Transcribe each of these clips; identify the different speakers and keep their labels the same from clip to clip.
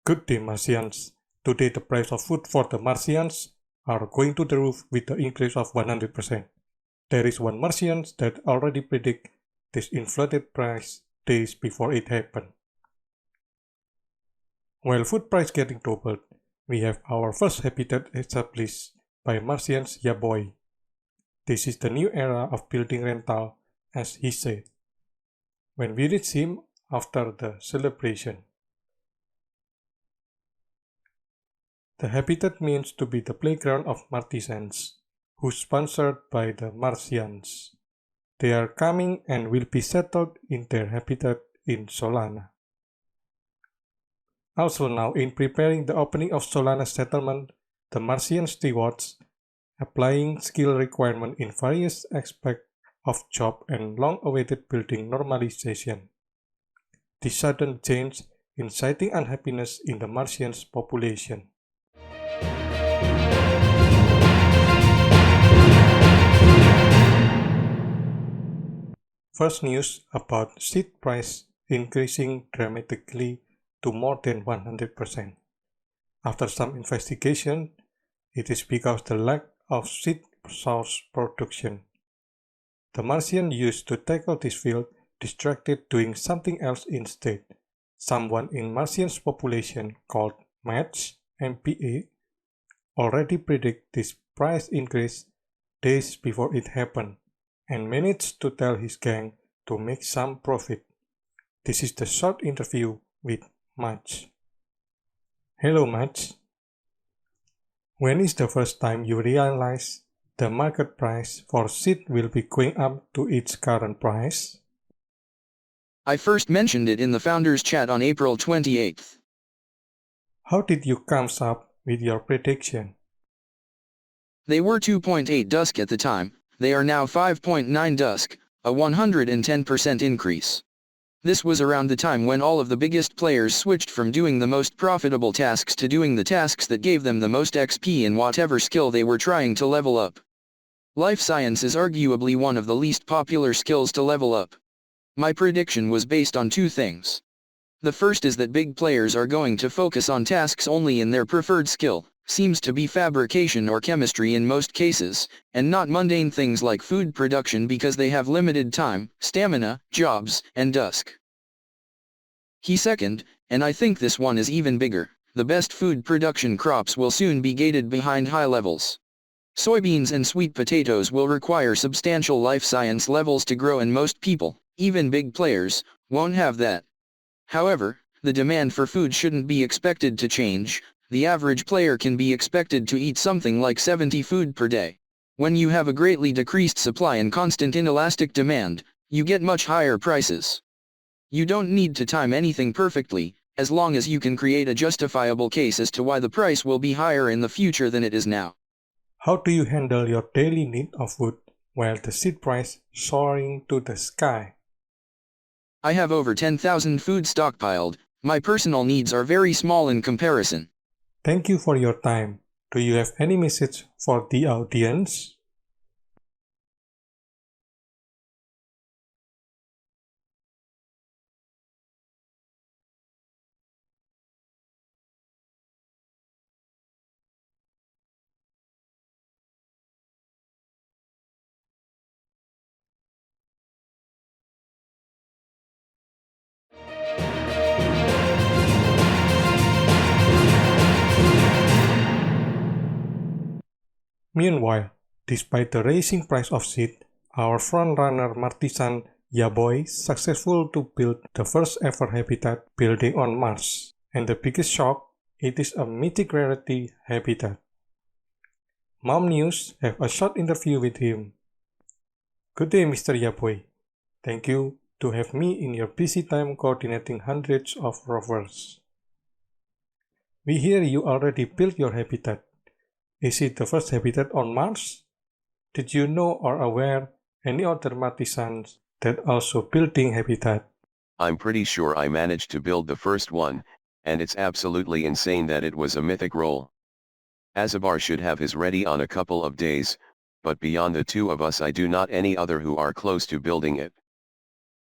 Speaker 1: Good day, Martians. Today the price of food for the Martians are going to the roof with the increase of 100%. There is one Martian that already predict this inflated price days before it happened. While food price getting doubled, we have our first habitat established by Martians Yaboy. This is the new era of building rental, as he said, when we reach him after the celebration. The habitat means to be the playground of Martisans, who's sponsored by the Martians. They are coming and will be settled in their habitat in Solana. Also now, in preparing the opening of Solana settlement, the Martian stewards applying skill requirement in various aspects of job and long-awaited building normalization. This sudden change inciting unhappiness in the Martians population. First news about seed price increasing dramatically to more than 100%. After some investigation, it is because the lack of seed source production. The Martian used to tackle this field distracted doing something else instead. Someone in Martian's population called Match MPA already predict this price increase days before it happened and managed to tell his gang to make some profit. This is the short interview with Match. Hello Match. When is the first time you realize the market price for seed will be going up to its current price?
Speaker 2: I first mentioned it in the founders chat on April 28th.
Speaker 1: How did you come up with your prediction?
Speaker 2: They were 2.8 dusk at the time, they are now 5.9 dusk, a 110% increase. This was around the time when all of the biggest players switched from doing the most profitable tasks to doing the tasks that gave them the most XP in whatever skill they were trying to level up. Life science is arguably one of the least popular skills to level up. My prediction was based on two things. The first is that big players are going to focus on tasks only in their preferred skill, seems to be fabrication or chemistry in most cases, and not mundane things like food production because they have limited time, stamina, jobs, and dusk. He second, and I think this one is even bigger, the best food production crops will soon be gated behind high levels. Soybeans and sweet potatoes will require substantial life science levels to grow and most people, even big players, won't have that. However, the demand for food shouldn't be expected to change. The average player can be expected to eat something like 70 food per day. When you have a greatly decreased supply and constant inelastic demand, you get much higher prices. You don't need to time anything perfectly, as long as you can create a justifiable case as to why the price will be higher in the future than it is now.
Speaker 1: How do you handle your daily need of food while the seed price soaring to the sky?
Speaker 2: I have over 10,000 food stockpiled. My personal needs are very small in comparison.
Speaker 1: Thank you for your time. Do you have any message for the audience? Meanwhile, despite the rising price of seed, our frontrunner Martisan Yaboy successful to build the first ever habitat building on Mars. And the biggest shock, it is a mythic rarity habitat. Mom News have a short interview with him. Good day, Mr. Yaboy. Thank you to have me in your busy time coordinating hundreds of rovers. We hear you already built your habitat. Is it the first habitat on Mars? Did you know or aware any other Martisans that also building habitat?
Speaker 3: I'm pretty sure I managed to build the first one, and it's absolutely insane that it was a mythic role. Azabar should have his ready on a couple of days, but beyond the two of us I do not any other who are close to building it.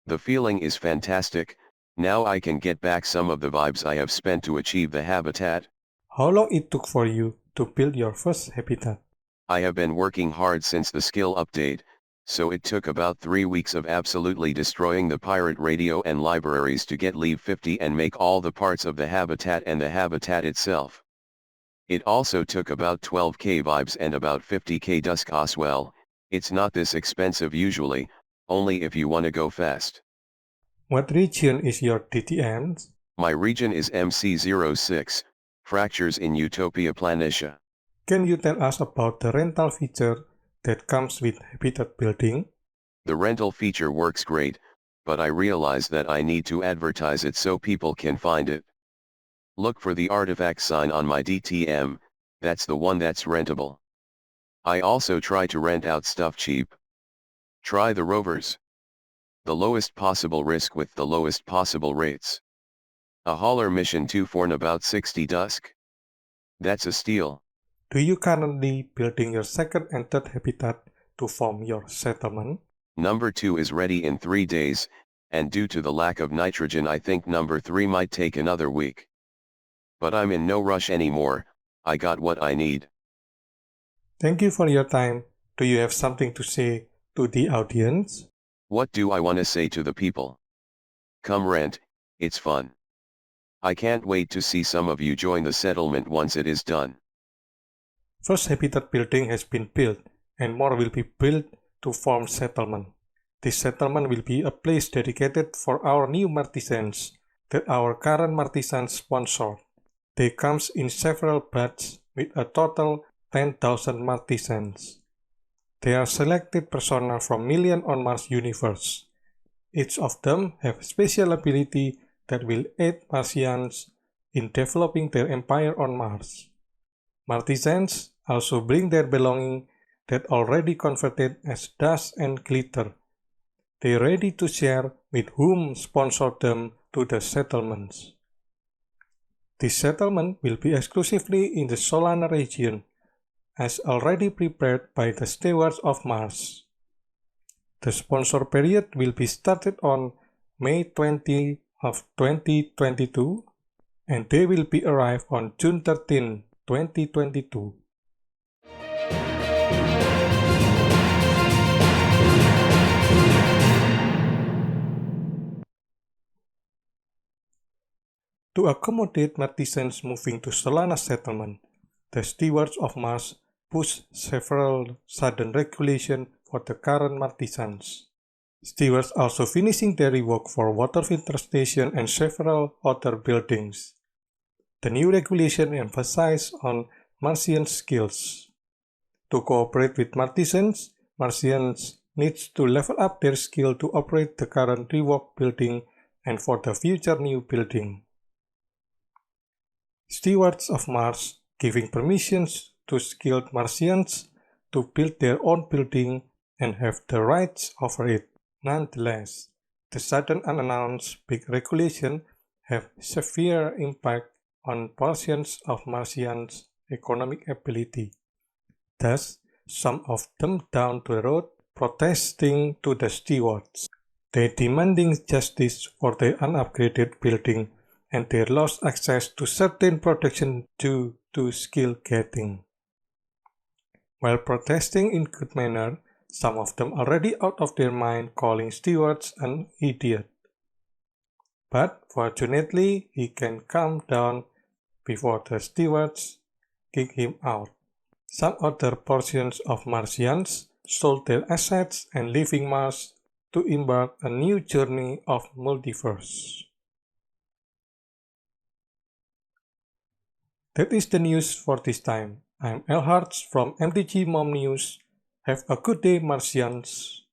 Speaker 3: The feeling is fantastic, Now I can get back some of the vibes I have spent to achieve the habitat.
Speaker 1: How long it took for you to build your first habitat?
Speaker 3: I have been working hard since the skill update, so it took about 3 weeks of absolutely destroying the pirate radio and libraries to get level 50 and make all the parts of the habitat and the habitat itself. It also took about 12k vibes and about 50k dusk as well. It's not this expensive usually, only if you wanna go fast.
Speaker 1: What region is your DTM?
Speaker 3: My region is MC06, Fractures in Utopia Planitia.
Speaker 1: Can you tell us about the rental feature that comes with habitat building?
Speaker 3: The rental feature works great, but I realize that I need to advertise it so people can find it. Look for the artifact sign on my DTM, that's the one that's rentable. I also try to rent out stuff cheap. Try the rovers. The lowest possible risk with the lowest possible rates. A hauler mission 2 for about 60 dusk. That's a steal.
Speaker 1: Do you currently building your second and third habitat to form your settlement?
Speaker 3: Number 2 is ready in 3 days, and due to the lack of nitrogen I think number 3 might take another week. But I'm in no rush anymore, I got what I need.
Speaker 1: Thank you for your time. Do you have something to say to the audience?
Speaker 3: What do I want to say to the people? Come rent, it's fun. I can't wait to see some of you join the settlement once it is done.
Speaker 1: First habitat building has been built and more will be built to form settlement. This settlement will be a place dedicated for our new martisans that our current martisans sponsor. They comes in several batches with a total 10,000 martisans. They are selected persona from Million on Mars universe. Each of them have special ability that will aid Martians in developing their empire on Mars. Martisans also bring their belonging that already converted as dust and glitter. They are ready to share with whom sponsored them to the settlements. This settlement will be exclusively in the Solana region, as already prepared by the stewards of Mars. The sponsor period will be started on May 20 of 2022 and they will be arrived on June 13, 2022. To accommodate Martisans moving to Solana settlement, the stewards of Mars pushed several sudden regulations for the current Martisans. Stewards also finishing their work for water filter station and several other buildings. The new regulation emphasize on Martian skills. To cooperate with Martisans, Martians needs to level up their skill to operate the current rework building and for the future new building. Stewards of Mars giving permissions to skilled Martians to build their own building and have the rights over it. Nonetheless, the sudden unannounced big regulation have severe impact on portions of Martians' economic ability. Thus, some of them down the road protesting to the stewards. They demanding justice for their unupgraded building and their lost access to certain protection due to skill gating. While protesting in good manner, some of them already out of their mind calling stewards an idiot. But fortunately, he can calm down before the stewards kick him out. Some other portions of Martians sold their assets and leaving Mars to embark a new journey of multiverse. That is the news for this time. I'm Elhards from MTG Mom News. Have a good day, Martians.